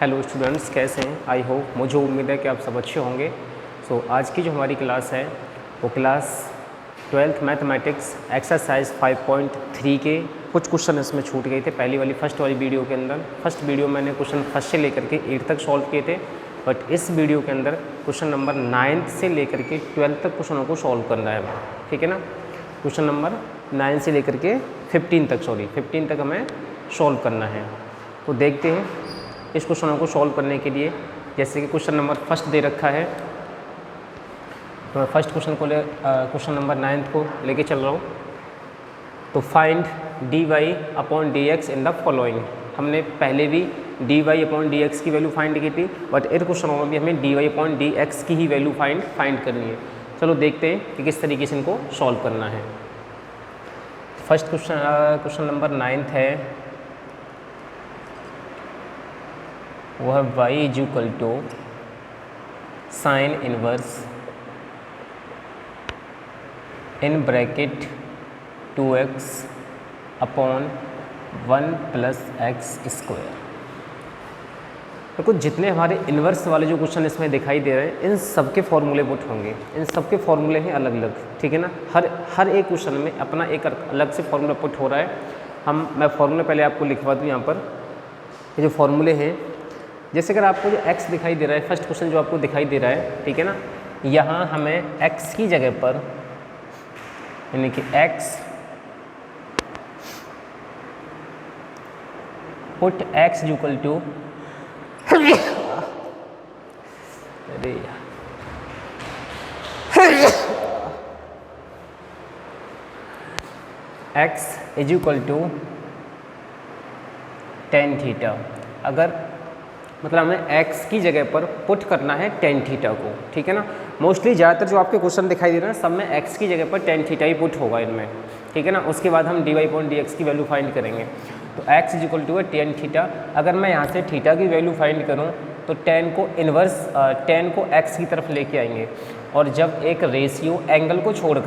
Hello students, कैसे हैं? I hope, मुझे उम्मीद है कि आप सब अच्छे होंगे। आज की जो हमारी क्लास है वो क्लास 12th मैथमेटिक्स एक्सरसाइज 5.3 के कुछ क्वेश्चन इसमें छूट गए थे पहली वाली फर्स्ट वाली वीडियो के अंदर। फर्स्ट वीडियो मैंने क्वेश्चन फर्स्ट से लेकर के 8 तक सॉल्व किए थे, बट इस वीडियो के अंदर क्वेश्चन नंबर 9 से लेकर के 12 तक क्वेश्चनों को सॉल्व करना है, ठीक है ना। क्वेश्चन नंबर 9 से लेकर के 15 तक हमें सॉल्व करना है। तो देखते हैं इस क्वेश्चनों को सॉल्व करने के लिए। जैसे कि क्वेश्चन नंबर फर्स्ट दे रखा है, तो मैं फर्स्ट क्वेश्चन नंबर 9 को लेके चल रहा हूँ। तो find dy upon dx in the following. हमने पहले भी dy अपॉन dx की वैल्यू फाइंड की थी, बट इस क्वेश्चनों में भी हमें dy अपॉन dx की ही वैल्यू फाइंड करनी है। चलो देखते हैं कि किस तरीके से इनको सॉल्व करना है। फर्स्ट क्वेश्चन नंबर 9 है, वो है y is equal to sine inverse in bracket 2x upon 1 plus x square. देखो, जितने हमारे इन्वर्स वाले जो क्वेश्चन इसमें दिखाई दे रहे हैं, इन सब के फॉर्मूले पुट होंगे। इन सब के फॉर्मूले हैं अलग अलग, ठीक है ना। हर एक क्वेश्चन में अपना एक अलग से फॉर्मूला पुट हो रहा है। मैं फॉर्मूला पहले आपको लिखवा दूँ यहाँ पर। ये जो फॉर्मूले हैं, जैसे अगर आपको जो x दिखाई दे रहा है, फर्स्ट क्वेश्चन जो आपको दिखाई दे रहा है, ठीक है ना, यहाँ हमें x की जगह पर यानी कि x put x equal to x is equal to tan theta. अगर मतलब हमें x की जगह पर पुट करना है टेन थीटा को, ठीक है ना। मोस्टली ज़्यादातर जो आपके क्वेश्चन दिखाई दे रहे हैं सब में x की जगह पर टेन थीटा ही पुट होगा इनमें, ठीक है ना। उसके बाद हम dy अपॉन dx की वैल्यू फाइंड करेंगे। तो x इज इक्वल टू है टेन थीटा। अगर मैं यहाँ से थीटा की वैल्यू फाइंड करूँ तो टेन को x की तरफ लेके आएंगे, और जब एक रेशियो एंगल को छोड़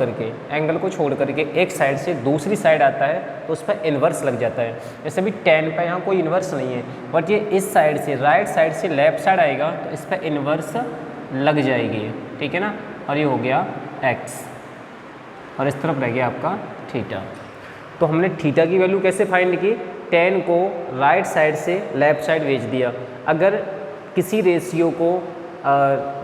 करके एक साइड से दूसरी साइड आता है तो उस पर इन्वर्स लग जाता है। जैसे भी टेन पे यहाँ कोई इन्वर्स नहीं है, बट ये इस साइड से राइट साइड से लेफ्ट साइड आएगा तो इस पर इन्वर्स लग जाएगी, ठीक है ना। और ये हो गया x, और इस तरफ रह गया आपका थीटा। तो हमने थीटा की वैल्यू कैसे फाइंड की? टेन को राइट साइड से लेफ्ट साइड भेज दिया। अगर किसी रेशियो को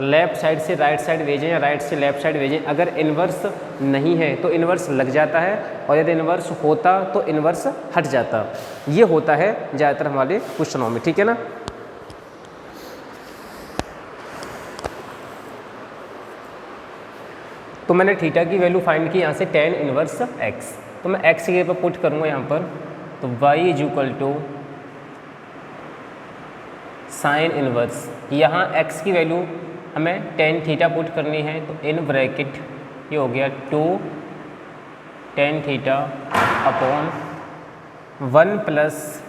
लेफ्ट साइड से राइट साइड भेजें या राइट से लेफ्ट साइड भेजें, अगर इन्वर्स नहीं है तो इन्वर्स लग जाता है, और यदि इन्वर्स होता तो इन्वर्स हट जाता। ये होता है ज़्यादातर हमारे क्वेश्चनों में, ठीक है ना। तो मैंने थीटा की वैल्यू फाइंड की यहाँ से टेन इन्वर्स x। तो मैं x की जगह पर पुट करूँगा यहाँ पर, तो y is equal to sine inverse. यहाँ x की वैल्यू हमें टेन थीटा पुट करनी है, तो इन ब्रैकेट ये हो गया 2 tan theta upon 1 plus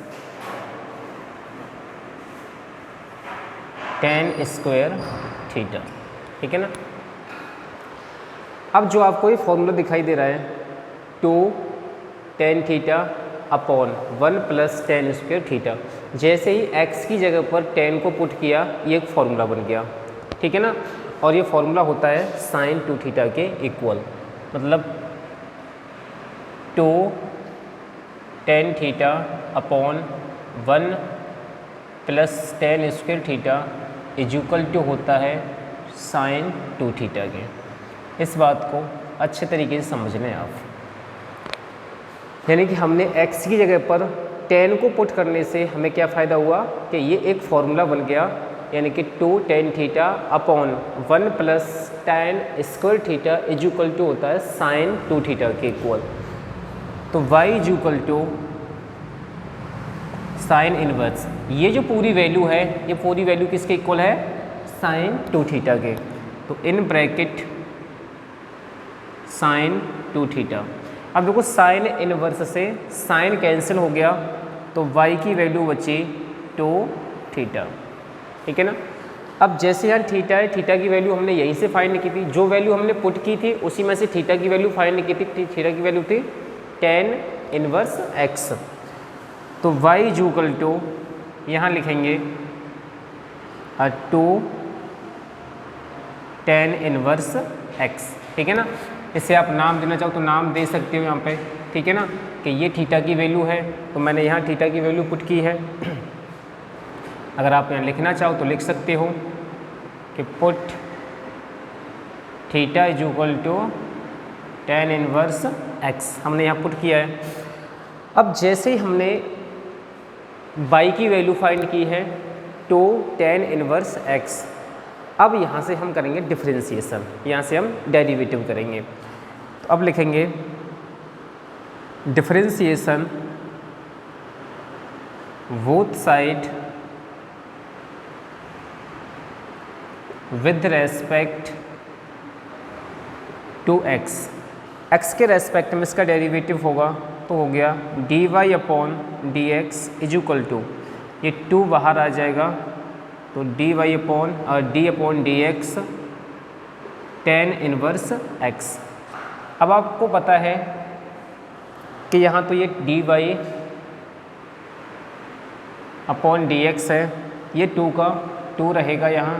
tan square theta, ठीक है ना। अब जो आपको ये फॉर्मूला दिखाई दे रहा है 2 tan theta upon 1 plus tan square theta, जैसे ही x की जगह पर 10 को पुट किया ये एक फॉर्मूला बन गया, ठीक है ना। और ये फॉर्मूला होता है साइन 2 थीटा के इक्वल, मतलब 2 tan theta upon 1 plus tan square theta is equal to होता है साइन 2 थीटा के। इस बात को अच्छे तरीके से समझ लें आप। यानी कि हमने x की जगह पर 10 को पुट करने से हमें क्या फ़ायदा हुआ कि ये एक फॉर्मूला बन गया, यानी कि 2 tan theta upon 1 plus tan square theta is equal to होता है साइन 2 थीटा के इक्वल। तो y is equal to sine inverse, ये जो पूरी वैल्यू है, ये पूरी वैल्यू किसके इक्वल है? साइन 2 थीटा के। तो इन ब्रैकेट साइन 2 थीटा। अब देखो, साइन इनवर्स से साइन कैंसिल हो गया, तो y की वैल्यू बची 2 थीटा, ठीक है ना। अब जैसे यहाँ थीटा है, थीटा की वैल्यू हमने यहीं से फाइंड की थी, जो वैल्यू हमने पुट की थी उसी में से थीटा की वैल्यू फाइंड की थी। थीटा की वैल्यू थी टेन इनवर्स x। तो y इज इक्वल टू यहाँ लिखेंगे टू टेन इनवर्स एक्स, ठीक है ना। इसे आप नाम देना चाहो तो नाम दे सकते हो यहाँ पे, ठीक है ना, कि ये थीटा की वैल्यू है, तो मैंने यहाँ थीटा की वैल्यू पुट की है। अगर आप यहाँ लिखना चाहो तो लिख सकते हो कि put theta is equal to tan inverse x, हमने यहाँ पुट किया है। अब जैसे ही हमने बाई की वैल्यू फाइंड की है टू टेन इनवर्स एक्स, अब यहाँ से हम करेंगे डिफरेंशिएशन, यहाँ से हम डेरिवेटिव करेंगे। तो अब लिखेंगे differentiation both side with respect to x, x के रेस्पेक्ट में इसका डेरिवेटिव होगा तो हो गया d y upon d x is equal to, ये 2 बाहर आ जाएगा तो d y upon d upon d x tan inverse x. अब आपको पता है कि यहाँ तो ये d y upon d x है, ये 2 का 2 रहेगा यहाँ,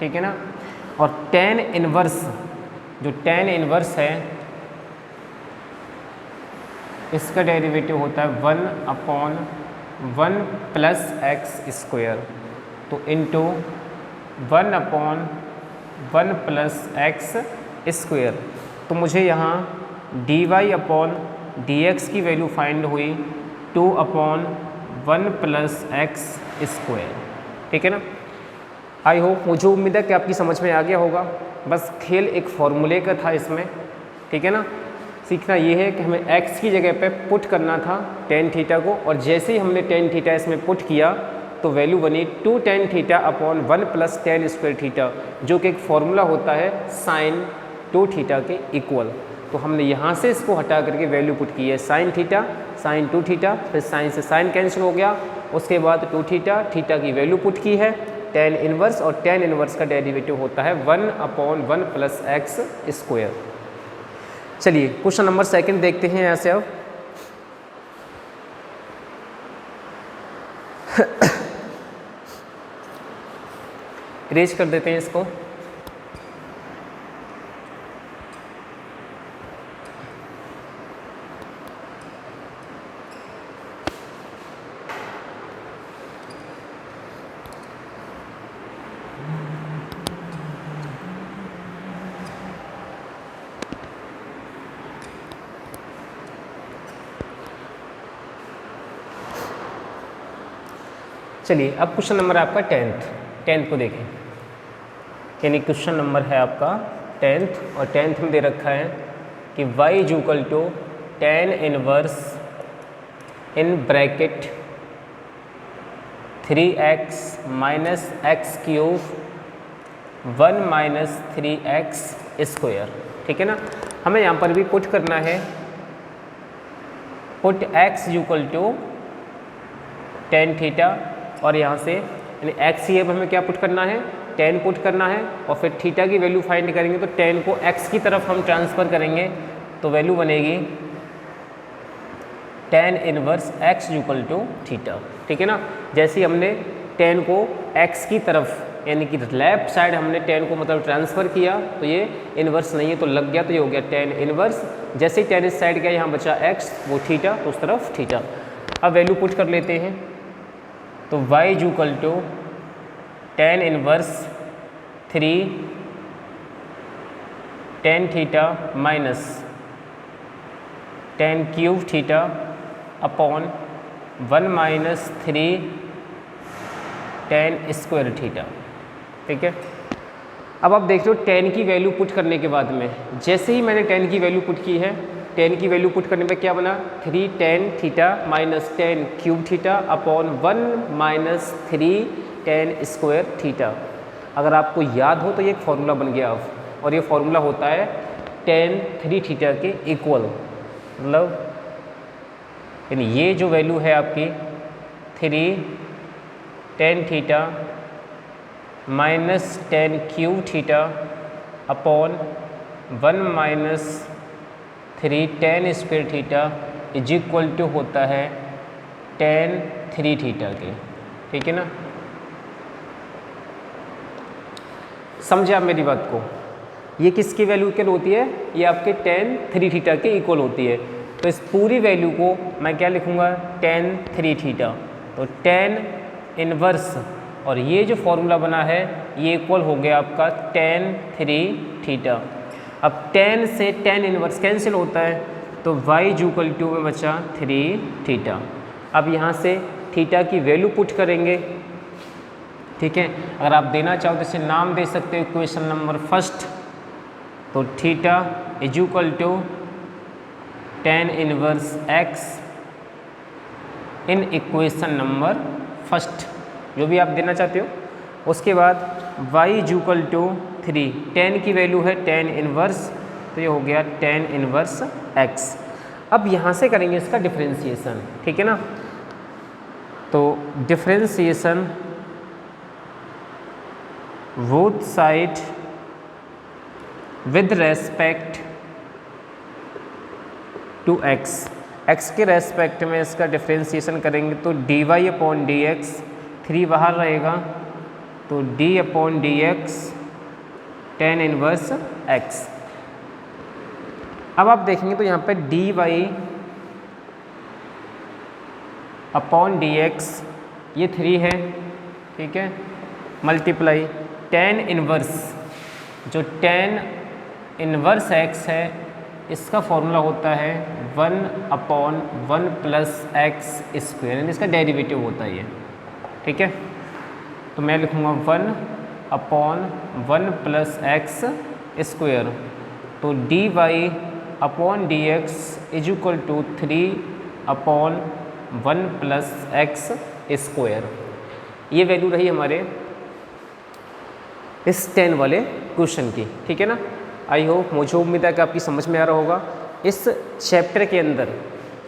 ठीक है ना। और टेन इनवर्स, जो टेन इनवर्स है इसका डेरिवेटिव होता है 1 अपॉन 1 प्लस एक्स स्क्वायर, तो into 1 upon 1 plus x square. तो मुझे यहाँ d y upon d x की वैल्यू फाइंड हुई 2 अपॉन 1 प्लस एक्स स्क्वायर, ठीक है ना। आई होप, मुझे उम्मीद है कि आपकी समझ में आ गया होगा। बस खेल एक फॉर्मूले का था इसमें, ठीक है ना। सीखना ये है कि हमें x की जगह पे पुट करना था टेन थीटा को, और जैसे ही हमने टेन थीटा इसमें पुट किया तो वैल्यू बनी 2 tan theta upon 1 plus tan square theta, जो कि एक फॉर्मूला होता है साइन 2 थीटा के इक्वल। तो हमने यहाँ से इसको हटा करके वैल्यू पुट की है साइन थीटा, साइन 2 थीटा, फिर साइन से साइन कैंसिल हो गया, उसके बाद 2 थीटा, थीटा की वैल्यू पुट की है टेन इनवर्स, और टेन इनवर्स का डेरिवेटिव होता है 1 अपॉन 1 प्लस एक्स स्क्वायर। चलिए क्वेश्चन नंबर 2 देखते हैं यहाँ से अब। इरेज कर देते हैं इसको। चलिए अब क्वेश्चन नंबर है आपका 10th को देखें। यानी क्वेश्चन नंबर है आपका 10th, और 10th में दे रखा है कि y is equal to tan inverse in bracket 3x minus x cube 1 minus 3x square, ठीक है ना। हमें यहाँ पर भी पुट करना है, put x equal to tan theta, और यहाँ से यानी x की जगह हमें क्या पुट करना है, 10 पुट करना है, और फिर थीटा की वैल्यू फाइंड करेंगे तो 10 को x की तरफ हम ट्रांसफ़र करेंगे तो वैल्यू बनेगी tan inverse x equal to theta, ठीक है ना। जैसे ही हमने 10 को x की तरफ यानी कि लेफ्ट साइड हमने 10 को मतलब ट्रांसफ़र किया तो ये इनवर्स नहीं है तो लग गया, तो ये हो गया टेन इनवर्स। जैसे ही 10 इस साइड गया यहाँ बचा x, वो थीटा, तो उस तरफ थीटा। अब वैल्यू पुट कर लेते हैं, तो y is equal to tan inverse 3 tan theta minus tan cube theta upon 1 minus 3 tan square theta, ठीक है। अब आप देख लो 10 की वैल्यू पुट करने के बाद में, जैसे ही मैंने 10 की वैल्यू पुट की है, 10 की वैल्यू पुट करने पे क्या बना 3 tan theta minus tan cube theta upon 1 minus 3 tan square theta. अगर आपको याद हो तो ये एक फॉर्मूला बन गया अब, और ये फॉर्मूला होता है टेन 3 थीटा के इक्वल, मतलब यानी ये जो वैल्यू है आपकी 3 tan theta minus tan cube theta upon 1 minus 3 tan square theta is equal to होता है टेन 3 थीटा के, ठीक है ना। समझे आप मेरी बात को? ये किसकी वैल्यू इक्वल होती है? ये आपके tan 3 थीटा के इक्वल होती है। तो इस पूरी वैल्यू को मैं क्या लिखूँगा? tan 3 theta. तो tan इनवर्स और ये जो फॉर्मूला बना है ये इक्वल हो गया आपका tan 3 थीटा। अब tan से tan इनवर्स कैंसिल होता है तो y इक्वल टू में बचा 3 थीटा। अब यहाँ से थीटा की वैल्यू पुट करेंगे, ठीक है। अगर आप देना चाहो तो इसे नाम दे सकते हो इक्वेशन नंबर फर्स्ट। तो theta is equal to tan inverse x in equation number first, जो भी आप देना चाहते हो। उसके बाद y इक्वल टू 3, tan की वैल्यू है tan इनवर्स, तो ये हो गया tan इनवर्स x। अब यहाँ से करेंगे इसका डिफरेंशिएशन, ठीक है ना। तो differentiation both side with respect to x के रेस्पेक्ट में इसका डिफरेंशिएशन करेंगे तो dy अपॉन dx, 3 बाहर रहेगा तो d upon dx tan inverse x। अब आप देखेंगे तो यहाँ पे dy अपॉन dx ये 3 है, ठीक है, मल्टीप्लाई tan इनवर्स, जो tan इनवर्स x है इसका फॉर्मूला होता है 1 अपॉन 1 प्लस एक्स स्क्वायर, यानी इसका डेरिवेटिव होता है ये, ठीक है। तो मैं लिखूँगा 1 अपॉन 1 प्लस एक्स स्क्वायर। तो dy upon dx is equal to 3 upon 1 plus x square. ये वैल्यू रही हमारे इस 10 वाले क्वेश्चन की, ठीक है ना। आई होप, मुझे उम्मीद है कि आपकी समझ में आ रहा होगा। इस चैप्टर के अंदर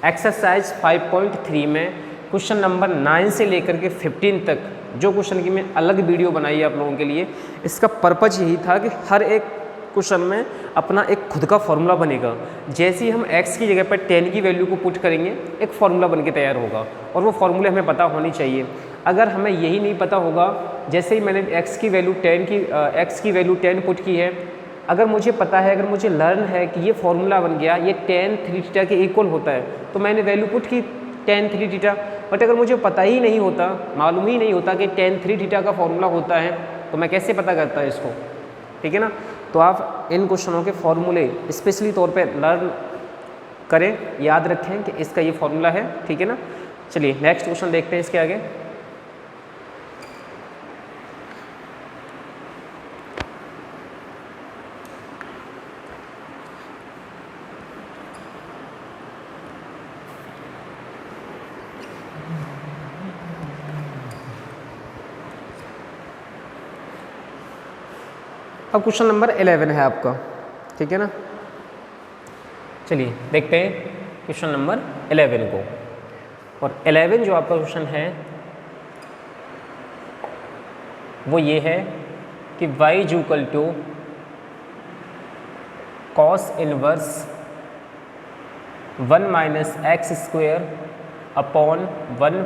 एक्सरसाइज 5.3 में क्वेश्चन नंबर 9 से लेकर के 15 तक जो क्वेश्चन की मैं अलग वीडियो बनाई है आप लोगों के लिए, इसका पर्पज यही था कि हर एक क्वेश्चन में अपना एक खुद का फॉर्मूला बनेगा। जैसे ही हम x की जगह पर 10 की वैल्यू को पुट करेंगे एक फॉर्मूला बन के तैयार होगा, और वो फॉर्मूले हमें पता होनी चाहिए। अगर हमें यही नहीं पता होगा, जैसे ही मैंने x की वैल्यू 10 पुट की है, अगर मुझे पता है, अगर मुझे लर्न है कि ये फॉर्मूला बन गया, ये tan 3 थीटा के इक्वल होता है, तो मैंने वैल्यू पुट की tan 3 थीटा। बट अगर मुझे पता ही नहीं होता, मालूम ही नहीं होता कि tan 3 थीटा का फॉर्मूला होता है, तो मैं कैसे पता करता है इसको, ठीक है ना। तो आप इन क्वेश्चनों के फॉर्मूले स्पेशली तौर पे लर्न करें, याद रखें कि इसका ये फॉर्मूला है, ठीक है ना। चलिए नेक्स्ट क्वेश्चन देखते हैं इसके आगे। अब क्वेश्चन नंबर 11 है आपका, ठीक है ना। चलिए देखते हैं क्वेश्चन नंबर 11 को। और 11 जो आपका क्वेश्चन है वो ये है कि y equal to cos inverse 1 minus x square upon 1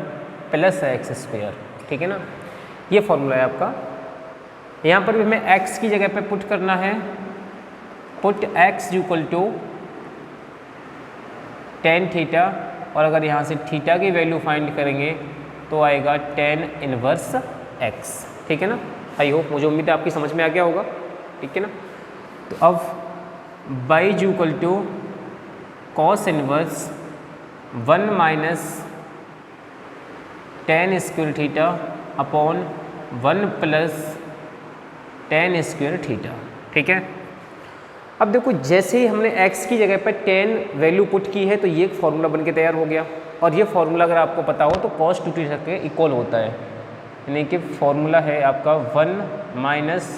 plus x square, ठीक है ना। ये फॉर्मूला है आपका। यहाँ पर भी हमें x की जगह पे पुट करना है, put x equal to tan theta, और अगर यहाँ से थीटा की वैल्यू फाइंड करेंगे तो आएगा tan इनवर्स x, ठीक है ना। आई होप, मुझे उम्मीद है आपकी समझ में आ गया होगा, ठीक है ना। तो अब y equal to cos inverse 1 minus tan square theta upon 1 plus tan square theta, ठीक है। अब देखो, जैसे ही हमने x की जगह पर tan वैल्यू पुट की है तो ये एक फॉर्मूला बन के तैयार हो गया। और ये फॉर्मूला अगर आपको पता हो तो cos 2 थीटा के इक्वल होता है, यानी कि फॉर्मूला है आपका 1 minus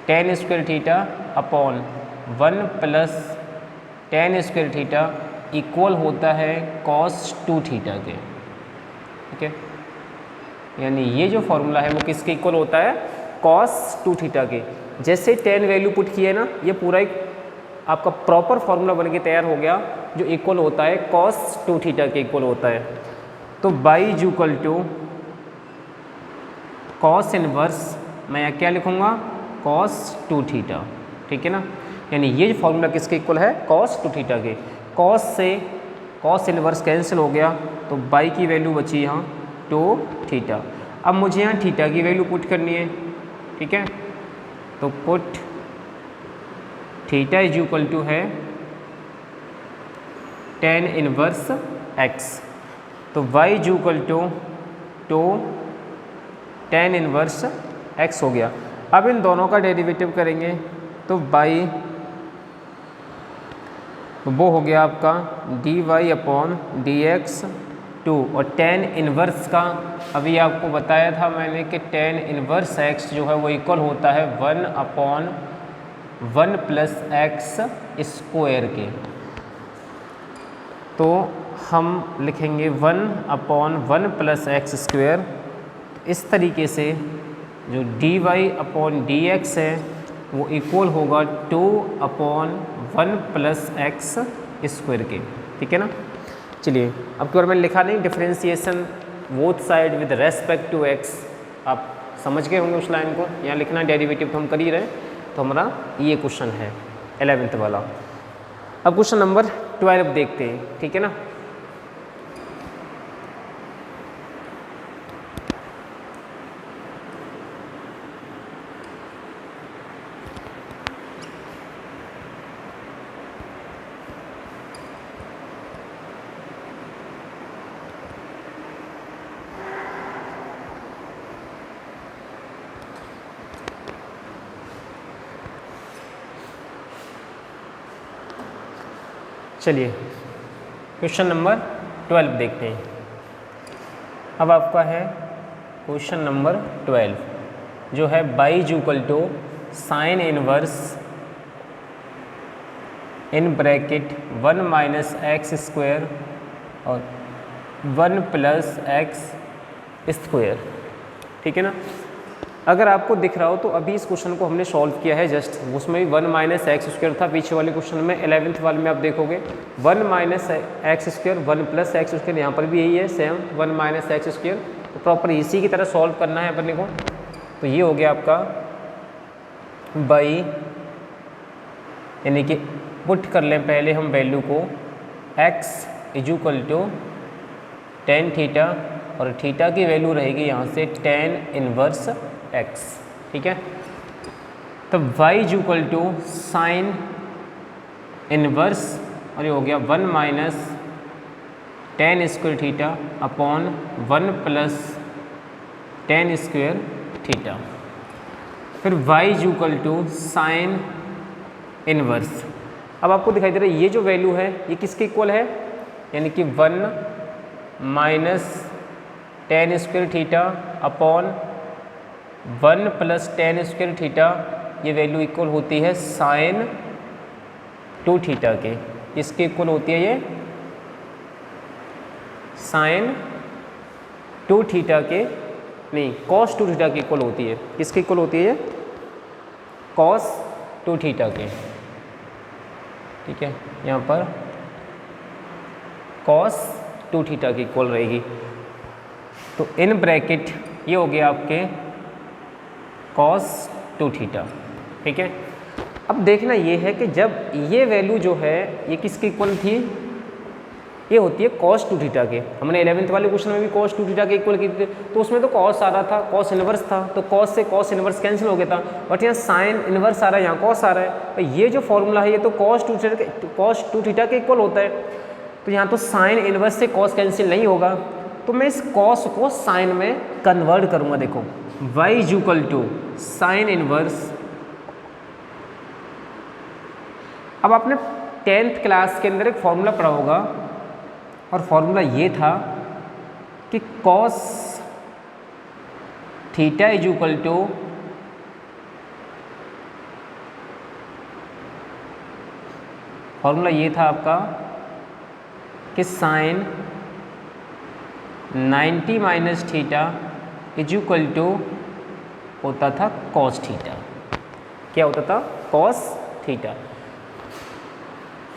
tan square theta upon 1 plus tan square theta equal होता है cos 2 थीटा के, ठीक है। यानी ये जो फॉर्मूला है वो किसके इक्वल होता है? cos 2 थीटा के। जैसे tan वैल्यू पुट की है ना, ये पूरा एक आपका प्रॉपर फॉर्मूला बन के तैयार हो गया जो इक्वल होता है cos 2 थीटा के इक्वल होता है। तो y equal to cos inverse मैं यहाँ क्या लिखूँगा, cos 2 थीटा, ठीक है ना। यानी ये जो फॉर्मूला किसके इक्वल है, cos 2 थीटा के। cos से cos इनवर्स कैंसिल हो गया तो बाई की वैल्यू बची यहाँ 2 थीटा। अब मुझे यहाँ थीटा की वैल्यू पुट करनी है, ठीक है। तो put theta is equal to है tan इनवर्स x, तो y is equal to tan inverse x हो गया। अब इन दोनों का डेरिवेटिव करेंगे तो y वो हो गया आपका dy अपॉन dx 2, और tan इनवर्स का अभी आपको बताया था मैंने कि tan इनवर्स x जो है वो इक्वल होता है 1 अपॉन 1 प्लस एक्स स्क्वायर के। तो हम लिखेंगे 1 अपॉन 1 प्लस एक्स स्क्वायर। इस तरीके से जो dy अपॉन dx है वो इक्वल होगा 2 अपॉन 1 प्लस एक्स स्क्वायर के, ठीक है ना। चलिए अब की बार मैंने लिखा नहीं differentiation both side with respect to x, आप समझ गए होंगे उस लाइन को। यहाँ लिखना डेरिवेटिव तो हम कर ही रहे हैं, तो हमारा ये क्वेश्चन है 11th वाला। अब क्वेश्चन नंबर 12 देखते हैं, ठीक है ना। चलिए क्वेश्चन नंबर 12 देखते हैं। अब आपका है क्वेश्चन नंबर 12 जो है y is equal to sine inverse in bracket 1 minus x square और 1 प्लस एक्स स्क्वायर, ठीक है ना। अगर आपको दिख रहा हो तो अभी इस क्वेश्चन को हमने सॉल्व किया है जस्ट, उसमें भी 1 माइनस एक्स स्क्वायर था। पीछे वाले क्वेश्चन में 11th वाले में आप देखोगे 1 minus x square 1 plus x square, यहाँ पर भी यही है सेम 1 माइनस एक्स स्क्वायर। तो प्रॉपर इसी की तरह सॉल्व करना है अपने को। तो ये हो गया आपका बाई, यानी कि पुट कर लें पहले हम वैल्यू को x is equal to tan theta, और थीटा की वैल्यू रहेगी यहाँ से tan इनवर्स x, ठीक है। तब y is equal to sine inverse, और ये हो गया 1 minus tan square theta upon 1 plus tan square theta. फिर y is equal to sine inverse. अब आपको दिखाई दे रहा है ये जो वैल्यू है ये किसके इक्वल है, यानी कि 1 minus tan square theta upon 1 plus tan square theta, ये वैल्यू इक्वल होती है साइन 2 थीटा के। इसके इक्वल होती है ये साइन 2 थीटा के, नहीं cos 2 थीटा की इक्वल होती है। किसके इक्वल होती है ये, cos 2 थीटा के, ठीक है। यहाँ पर cos 2 थीटा की इक्वल रहेगी। तो इन ब्रैकेट ये हो गया आपके cos 2 थीटा, ठीक है। अब देखना ये है कि जब ये वैल्यू जो है ये किसके इक्वल थी, ये होती है cos 2 थीटा के। हमने 11th वाले क्वेश्चन में भी cos 2 थीटा के इक्वल की थी, तो उसमें तो cos आ रहा था, cos इनवर्स था, तो cos से cos इनवर्स कैंसिल हो गया था। बट यहाँ साइन इनवर्स आ रहा है, यहाँ cos आ रहा है। तो ये जो फॉर्मूला है ये तो cos 2 थीटा के इक्वल होता है। तो यहाँ तो साइन इनवर्स से cos कैंसिल नहीं होगा, तो मैं इस cos को साइन में कन्वर्ट करूँगा। देखो y is equal to sine inverse. अब आपने 10th क्लास के अंदर एक फॉर्मूला पढ़ा होगा, और फॉर्मूला ये था कि cos theta is equal to formula ये था आपका कि sine 90 minus theta is equal to होता था cos थीटा। क्या होता था, cos थीटा।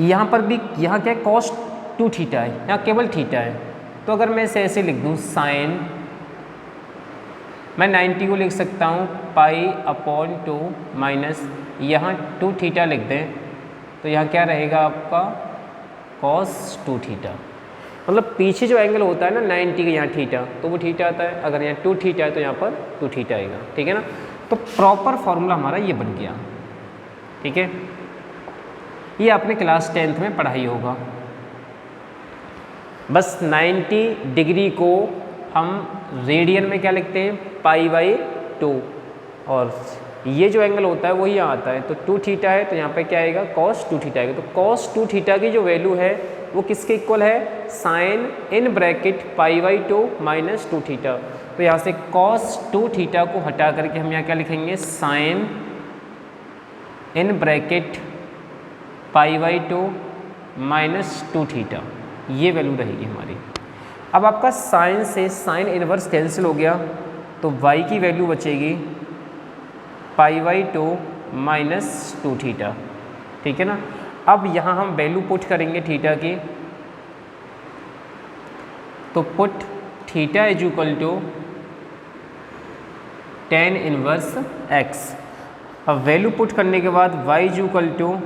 यहाँ पर भी यहाँ क्या है, cos 2 थीटा है, यहाँ केवल थीटा है। तो अगर मैं इसे ऐसे लिख दूँ साइन मैं 90 को लिख सकता हूँ π/2 माइनस यहाँ 2 थीटा लिख दें तो यहाँ क्या रहेगा आपका cos 2 थीटा। मतलब पीछे जो एंगल होता है ना 90 के यहाँ थीटा, तो वो थीटा आता है, अगर यहाँ 2 थीटा है तो यहाँ पर 2 थीटा आएगा, ठीक है ना। तो प्रॉपर फॉर्मूला हमारा ये बन गया, ठीक है। ये आपने क्लास 10th में पढ़ाई होगा। बस 90 डिग्री को हम रेडियन में क्या लिखते हैं π/2, और ये जो एंगल होता है वही यहाँ आता है, तो 2 थीटा है तो यहाँ पे क्या आएगा cos 2 थीटा आएगा। तो cos 2 थीटा की जो वैल्यू है वो किसके इक्वल है, sine in bracket π/2 minus 2 theta. तो यहाँ से cos 2 थीटा को हटा करके हम यहाँ क्या लिखेंगे, sine in bracket π/2 minus 2 theta, ये वैल्यू रहेगी हमारी। अब आपका साइन से साइन इनवर्स कैंसिल हो गया तो y की वैल्यू बचेगी π/2 माइनस 2 थीटा, ठीक है ना। अब यहाँ हम वैल्यू पुट करेंगे थीटा की, तो put theta is equal to tan inverse x। अब वैल्यू पुट करने के बाद y is equal to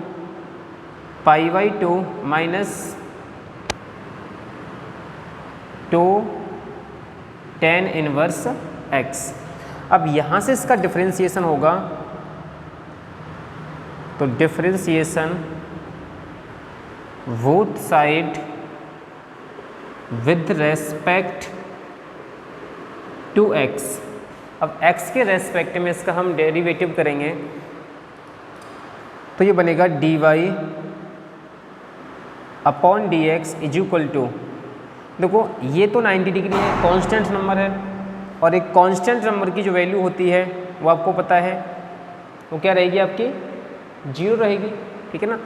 π/2 minus 2 tan inverse x। अब यहाँ से इसका डिफरेंशिएशन होगा, तो differentiation both side with respect to x। अब x के रेस्पेक्ट में इसका हम डेरिवेटिव करेंगे तो ये बनेगा dy/dx इज इक्वल टू, देखो ये तो 90 डिग्री है, कांस्टेंट नंबर है, और एक कांस्टेंट नंबर की जो वैल्यू होती है वो आपको पता है, वो क्या रहेगी आपकी 0 रहेगी, ठीक है ना।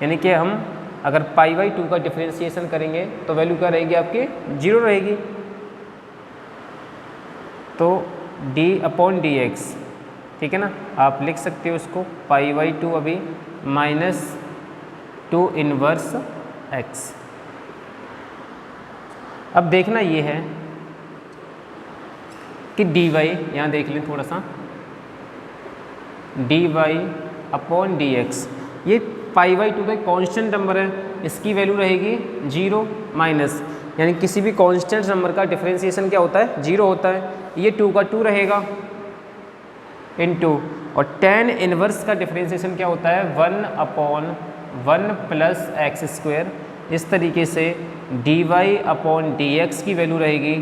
यानी कि हम अगर π/2 का डिफरेंशिएशन करेंगे तो वैल्यू क्या रहेगी आपकी 0 रहेगी। तो d/dx, ठीक है ना, आप लिख सकते हो इसको π/2 अभी माइनस 2 इनवर्स x। अब देखना ये है कि dy, यहाँ देख लें थोड़ा सा, dy/dx, ये π/2 का कांस्टेंट नंबर है, इसकी वैल्यू रहेगी 0 माइनस, यानी किसी भी कांस्टेंट नंबर का डिफरेंशिएशन क्या होता है 0 होता है, ये 2 का 2 रहेगा इनटू, और tan इनवर्स का डिफरेंशिएशन क्या होता है 1/1 प्लस एक्स स्क्वायर। इस तरीके से dy/dx की वैल्यू रहेगी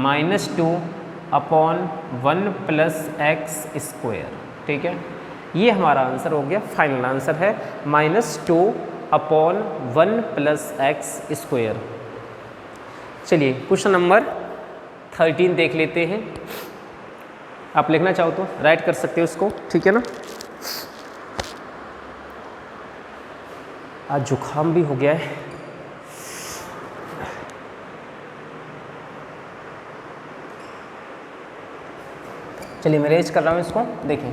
-2/1 प्लस एक्स स्क्वायर, ठीक है। ये हमारा आंसर हो गया, फाइनल आंसर है -2/1 प्लस एक्स स्क्वायर। चलिए क्वेश्चन नंबर 13 देख लेते हैं। आप लिखना चाहो तो राइट कर सकते हो इसको, ठीक है ना। आज जुकाम भी हो गया है। चलिए मैं रेज कर रहा हूँ इसको, देखें।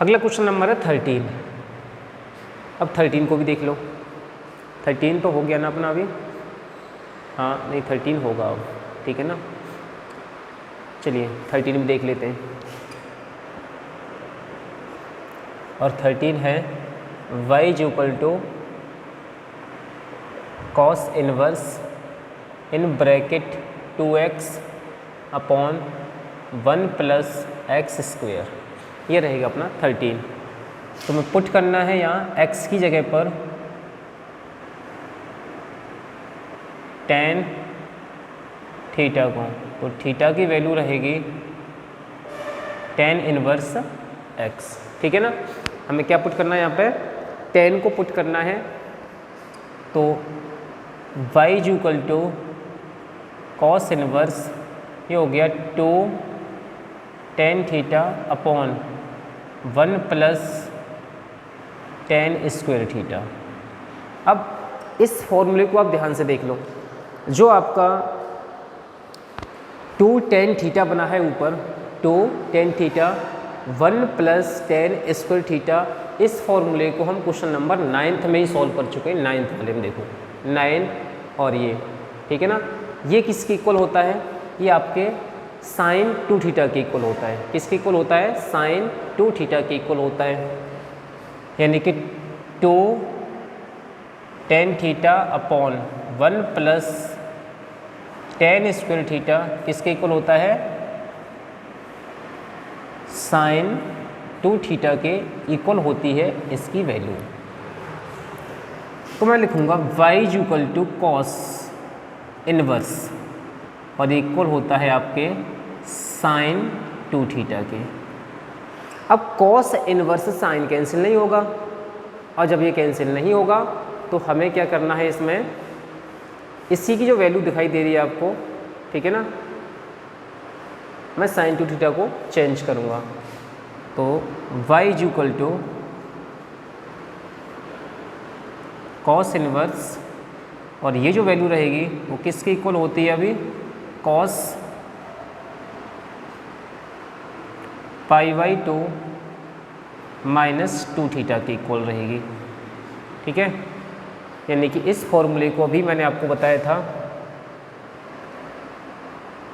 अगला क्वेश्चन नंबर है 13। अब 13 को भी देख लो। 13 तो हो गया ना अपना अभी, हाँ नहीं 13 होगा अब, ठीक है ना। चलिए 13 भी देख लेते हैं। और 13 है y is equal to cos inverse in bracket 2x upon 1 plus x square, ये रहेगा अपना 13। तो मैं पुट करना है यहाँ x की जगह पर tan थीटा को, तो थीटा की वैल्यू रहेगी tan इनवर्स x, ठीक है ना। हमें क्या पुट करना है यहाँ पे, tan को पुट करना है, तो y is equal to cos inverse, ये हो गया 2 tan theta upon 1 plus tan square theta. अब इस फॉर्मूले को आप ध्यान से देख लो, जो आपका टू टेन थीटा बना है ऊपर, two tan theta 1 + tan square theta. इस फॉर्मूले को हम क्वेश्चन नंबर 9 में ही सॉल्व कर चुके हैं, 9th वाले में देखो 9 और ये, ठीक है ना। ये किसके इक्वल होता है, ये आपके sin 2 थीटा के इक्वल होता है। किसके इक्वल होता है, sin 2 थीटा के इक्वल होता है, यानी कि 2 tan theta upon 1 + tan square theta किसके इक्वल होता है, sin 2 थीटा के इक्वल होती है इसकी वैल्यू। तो मैं लिखूंगा y = cos इनवर्स और इक्वल होता है आपके sin 2 थीटा के। अब cos इनवर्स sin कैंसिल नहीं होगा, और जब ये कैंसिल नहीं होगा तो हमें क्या करना है, इसमें इसी की जो वैल्यू दिखाई दे रही है आपको, ठीक है ना, मैं sin 2 थीटा को चेंज करूँगा। तो y = cos इनवर्स और ये जो वैल्यू रहेगी वो किसके इक्वल होती है अभी, cos π/2 - 2 थीटा के इक्वल रहेगी, ठीक है। यानी कि इस फॉर्मूले को अभी मैंने आपको बताया था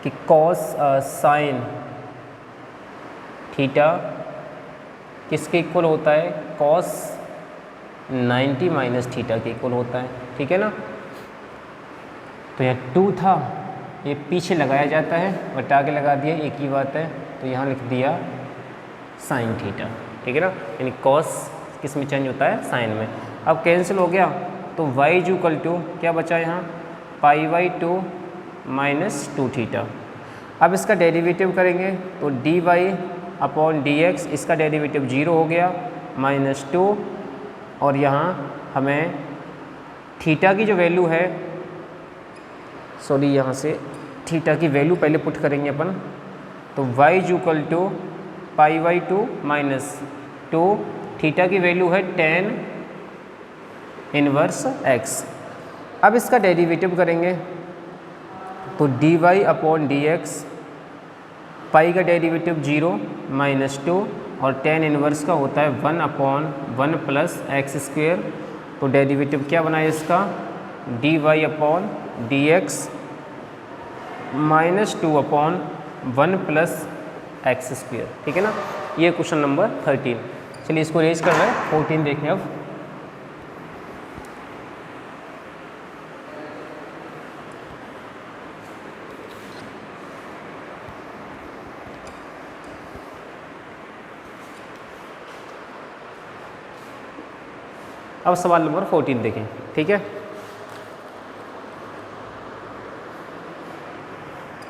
कि sin थीटा किसके इक्वल होता है, cos 90 - थीटा के इक्वल होता है, ठीक है ना। तो यह 2 था, ये पीछे लगाया जाता है, बटा के लगा दिया, एक ही बात है। तो यहाँ लिख दिया sin थीटा, ठीक है ना, यानी cos किस में चेंज होता है, sin में। अब कैंसिल हो गया तो y = क्या बचा यहाँ, π/2 - 2 थीटा। अब इसका डेरिवेटिव करेंगे तो dy/dx, इसका डेरिवेटिव 0 हो गया, -2, और यहाँ हमें थीटा की जो वैल्यू है, सॉरी यहाँ से थीटा की वैल्यू पहले पुट करेंगे अपन। तो y = π/2 - 2, थीटा की वैल्यू है tan इनवर्स x। अब इसका डेरिवेटिव करेंगे तो dy/dx, पाई का डेरिवेटिव 0 - 2 और tan इनवर्स का होता है 1/1 + x²। तो डेरिवेटिव क्या बना है इसका, dy/dx -2/1 + x², ठीक है ना। ये क्वेश्चन नंबर 13। चलिए इसको रेज कर रहे हैं, 14 देखें अब। अब सवाल नंबर 14 देखें, ठीक है।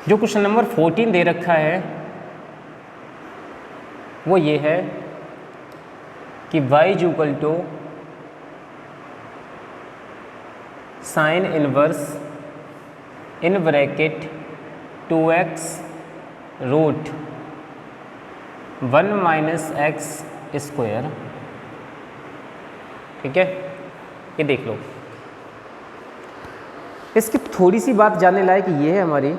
जो क्वेश्चन नंबर 14 दे रखा है वो ये है कि y = sin inverse in bracket 2x root 1 - x², ठीक है। ये देख लो, इसकी थोड़ी सी बात जानने लायक ये है हमारी।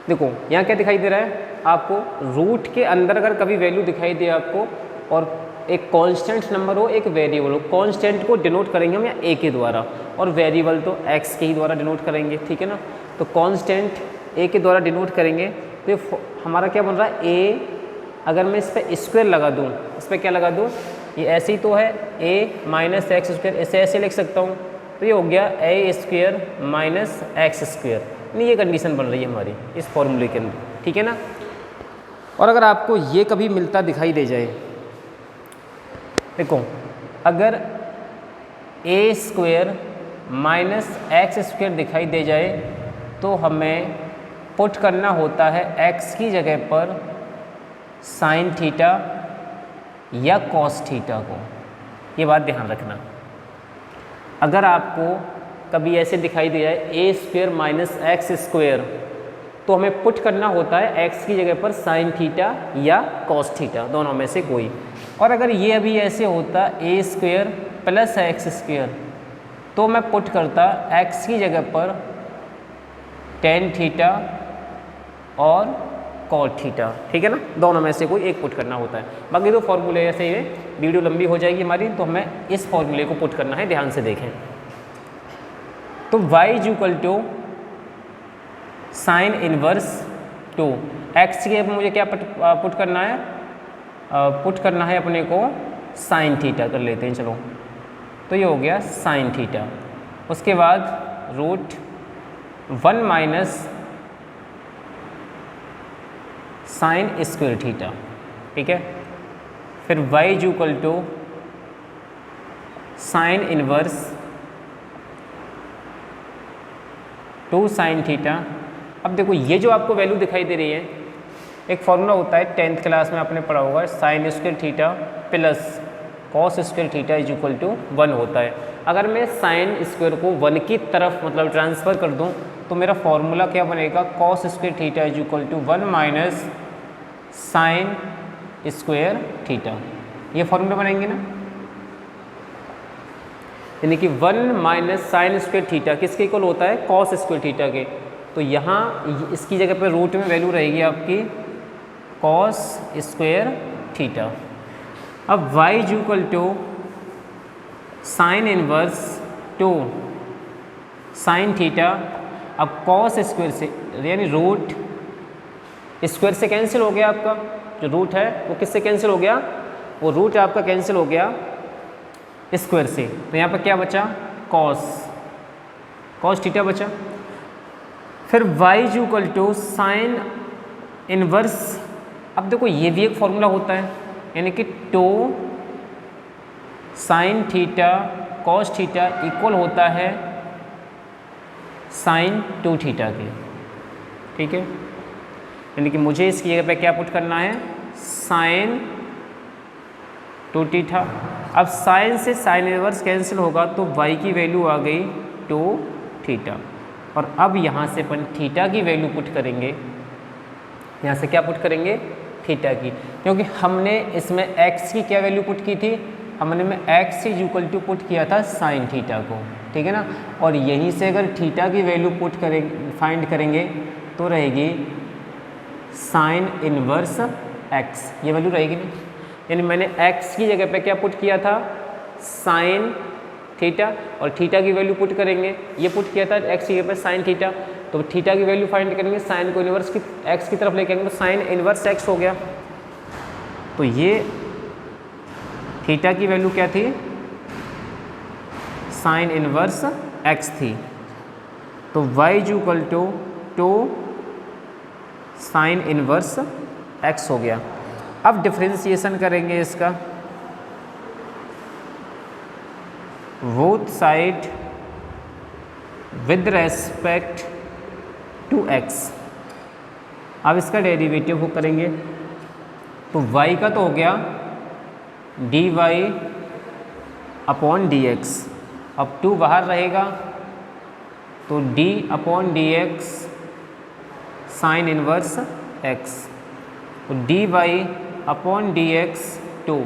देखो यहाँ क्या दिखाई दे रहा है आपको, रूट के अंदर अगर कभी वैल्यू दिखाई दे आपको और एक कांस्टेंट नंबर हो, एक वेरिएबल हो, कांस्टेंट को डिनोट करेंगे हम या a के द्वारा और वेरिएबल तो x के ही द्वारा डिनोट करेंगे, ठीक है ना। तो कांस्टेंट a के द्वारा डिनोट करेंगे तो ये हमारा क्या बन रहा है, a, अगर मैं इस पर स्क्वायर लगा दूँ, इस पर क्या लगा दूँ, ये ऐसे ही तो है a - x², इसे ऐसे लिख सकता हूँ। तो ये हो गया a² - x², नहीं ये कंडीशन बन रही है हमारी इस फॉर्मूले के अंदर, ठीक है ना। और अगर आपको ये कभी मिलता दिखाई दे जाए, देखो अगर a² - x² दिखाई दे जाए तो हमें पुट करना होता है x की जगह पर sin थीटा या cos थीटा को, ये बात ध्यान रखना। अगर आपको कभी ऐसे दिखाई दे जाए a² - x² तो हमें पुट करना होता है x की जगह पर sin थीटा या cos थीटा, दोनों में से कोई। और अगर ये अभी ऐसे होता a² + x² तो मैं पुट करता x की जगह पर tan थीटा और कॉट थीटा, ठीक है ना, दोनों में से कोई एक पुट करना होता है। बाकी तो फॉर्मूले ऐसे ही, वीडियो लंबी हो जाएगी हमारी, तो हमें इस फॉर्मूले को पुट करना है, ध्यान से देखें। तो y is equal to sine inverse 2 x के मुझे क्या पुट करना है, पुट करना है अपने को साइन थीटा कर लेते हैं, चलो। तो ये हो गया साइन थीटा, उसके बाद root 1 minus sine square theta, ठीक है। फिर y is equal to sine inverse 2 sine theta. अब देखो ये जो आपको वैल्यू दिखाई दे रही है, एक फॉर्मूला होता है 10th क्लास में आपने पढ़ा होगा, sine square theta plus cos square theta is equal to 1 होता है। अगर मैं साइन स्क्वायर को 1 की तरफ मतलब ट्रांसफ़र कर दूं तो मेरा फॉर्मूला क्या बनेगा, cos square theta is equal to 1 minus sine square theta, ये फॉर्मूला बनेंगे ना। यानी कि 1 माइनस साइन स्क्वायर थीटा किसके इक्वल होता है, कॉस स्क्वायर थीटा के। तो यहाँ इसकी जगह पे रूट में वैल्यू रहेगी आपकी कॉस स्क्वायर थीटा। अब y is equal to sine inverse 2 sine theta. अब कॉस स्क्वायर से यानी रूट स्क्वायर से कैंसिल हो गया, आपका जो रूट है वो किससे कैंसिल हो गया, वो रूट आपका कैंसिल हो गया स्क्वायर से। तो यहाँ पर क्या बचा, कॉस थीटा बचा। फिर y is equal to sine inverse, अब देखो ये भी एक फॉर्मूला होता है, यानी कि 2 sine theta cos theta equal होता है साइन 2 थीटा के, ठीक है। यानी कि मुझे इसकी जगह पे क्या पुट करना है, साइन 2 थीटा। अब साइन से साइन इनवर्स कैंसिल होगा तो y की वैल्यू आ गई 2 थीटा। और अब यहाँ से अपन थीटा की वैल्यू पुट करेंगे, यहाँ से क्या पुट करेंगे, थीटा की, क्योंकि हमने इसमें x की क्या वैल्यू पुट की थी, हमने में x is equal to put किया था साइन थीटा को, ठीक है ना। और यहीं से अगर थीटा की वैल्यू पुट करेंगे, फाइंड करेंगे तो रहेगी साइन इनवर्स x, ये वैल्यू रहेगी नहीं। यानी मैंने x की जगह पे क्या पुट किया था, साइन थीटा, और थीटा की वैल्यू पुट करेंगे, ये पुट किया था x की जगह पे साइन थीटा। तो थीटा की वैल्यू फाइंड करेंगे, साइन को इनवर्स की x की तरफ लेके आएंगे तो साइन इनवर्स x हो गया। तो ये थीटा की वैल्यू क्या थी, साइन इनवर्स x थी। तो y is equal to 2 sine inverse x हो गया। अब डिफरेंशिएशन करेंगे इसका, both side with respect to x। अब इसका डेरिवेटिव को करेंगे तो y का तो हो गया dy अपॉन dx, अब 2 बाहर रहेगा तो d upon dx sign inverse x, तो dy upon dx 2।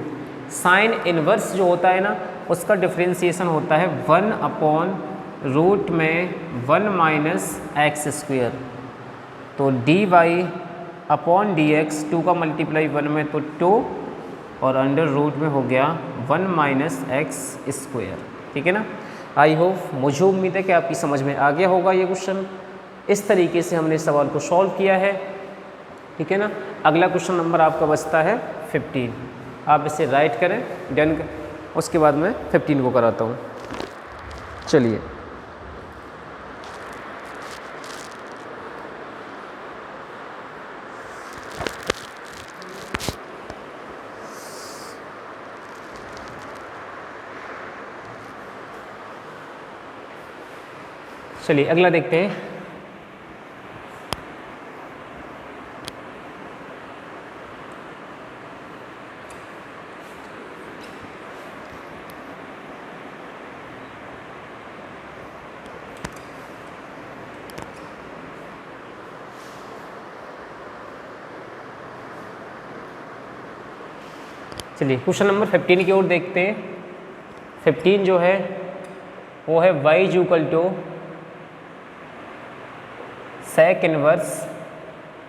Sine inverse जो होता है ना उसका डिफरेंशिएशन होता है 1 अपॉन रूट में 1 माइनस एक्स स्क्वेयर। तो dy अपॉन dx 2 का मल्टीप्लाई 1 में तो 2 और अंडर रूट में हो गया 1 माइनस एक्स स्क्वेयर, ठीक है ना। आई होप, मुझे उम्मीद है कि आपकी समझ में आ गया होगा ये क्वेश्चन। इस तरीके से हमने इस सवाल को सॉल्व किया है, ठीक है ना। अगला क्वेश्चन नंबर आपका बचता है 15, आप इसे राइट करें, डन, उसके बाद मैं 15 को कराता हूँ। चलिए, अगला देखते हैं। चलिए क्वेश्चन नंबर 15 की ओर देखते हैं। 15 जो है वो है y is equal to sec inverse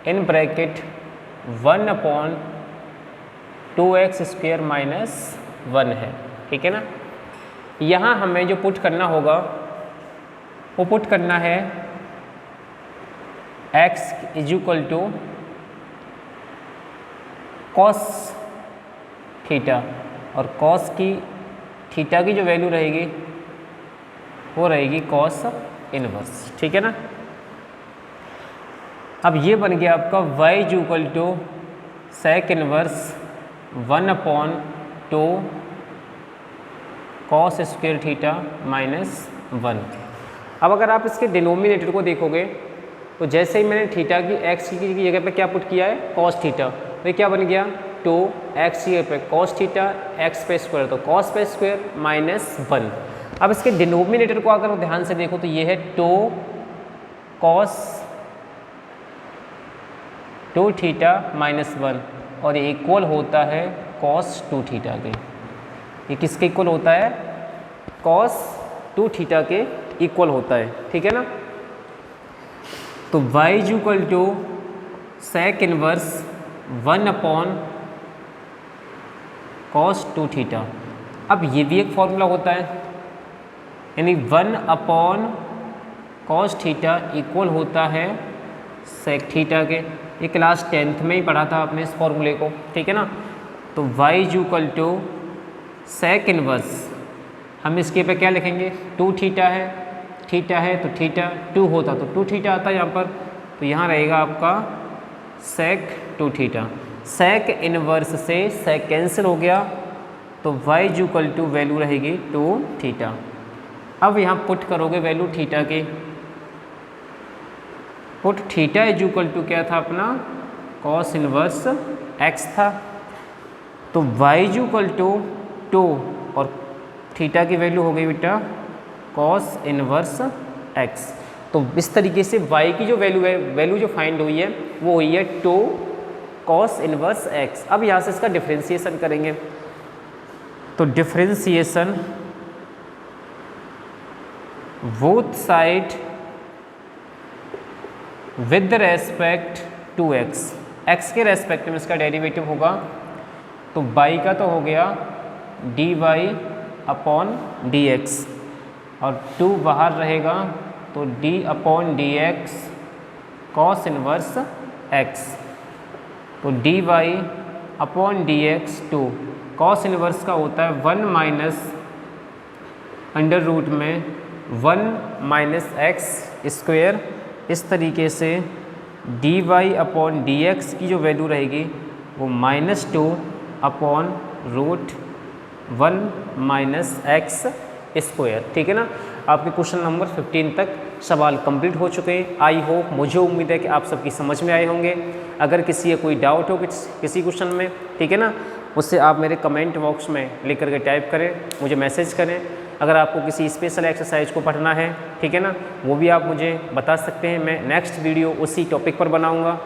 in bracket 1/2x² minus 1 है, ठीक है ना। यहाँ हमें जो पुट करना होगा वो पुट करना है x = cos थीटा, और cos की थीटा की जो वैल्यू रहेगी वो रहेगी cos इनवर्स, ठीक है ना। अब ये बन गया आपका y = sec inverse 1/2 cos² theta minus 1। अब अगर आप इसके डिनोमिनेटर को देखोगे तो जैसे ही मैंने थीटा की x की जगह पे क्या पुट किया है cos थीटा, तो ये क्या बन गया 2x की जगह पे cos थीटा, x पे स्क्वायर तो cos पे स्क्वायर माइनस 1। अब इसके डिनोमिनेटर को अगर ध्यान से देखो तो ये है 2 cos 2 थीटा माइनस 1, और ये इक्वल होता है cos 2 थीटा के। ये किसके इक्वल होता है cos 2 थीटा के इक्वल होता है, ठीक है ना। तो y = sec inverse 1/cos 2 theta. अब ये भी एक फॉर्मूला होता है, यानी 1/cos थीटा इक्वल होता है sec थीटा के। ये क्लास 10th में ही पढ़ा था आपने इस फॉर्मूले को, ठीक है ना। तो y = sec इनवर्स, हम इसके पे क्या लिखेंगे 2 थीटा है तो थीटा 2 होता तो 2 थीटा आता है यहाँ पर, तो यहाँ रहेगा आपका sec 2 थीटा। sec इनवर्स से sec कैंसिल हो गया, तो y = वैल्यू रहेगी 2 थीटा। अब यहाँ पुट करोगे वैल्यू थीटा की, पुट थीटा = क्या था अपना cos इनवर्स x था, तो y = 2 और थीटा की वैल्यू हो गई बेटा cos इनवर्स x। तो इस तरीके से y की जो वैल्यू जो फाइंड हुई है वो हुई है 2 cos इनवर्स x। अब यहाँ से इसका डिफरेंशिएशन करेंगे, तो differentiation both side with respect to x, x के रेस्पेक्ट में इसका डेरिवेटिव होगा, तो y का तो हो गया dy/dx, और 2 बाहर रहेगा तो d/dx cos इनवर्स x, तो dy/dx 2 cos इनवर्स का होता है 1 माइनस अंडर रूट में 1 माइनस x स्क्वायर। इस तरीके से dy/dx की जो वैल्यू रहेगी वो -2/√1 माइनस x स्क्वायर, ठीक है ना। आपके क्वेश्चन नंबर 15 तक सवाल कंप्लीट हो चुके हैं। आई होप, मुझे उम्मीद है कि आप सबकी समझ में आए होंगे। अगर किसी का कोई डाउट हो किसी क्वेश्चन में, ठीक है ना, उससे आप मेरे कमेंट बॉक्स में लिख करके टाइप करें, मुझे मैसेज करें। अगर आपको किसी स्पेशल एक्सरसाइज को पढ़ना है, ठीक है ना, वो भी आप मुझे बता सकते हैं। मैं नेक्स्ट वीडियो उसी टॉपिक पर बनाऊँगा।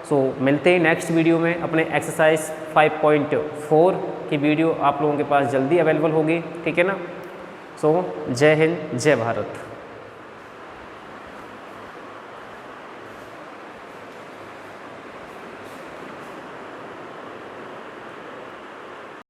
सो मिलते हैं नेक्स्ट वीडियो में। अपने एक्सरसाइज 5.4 की वीडियो आप लोगों के पास जल्दी अवेलेबल होगी, ठीक है ना। सो जय हिंद, जय भारत।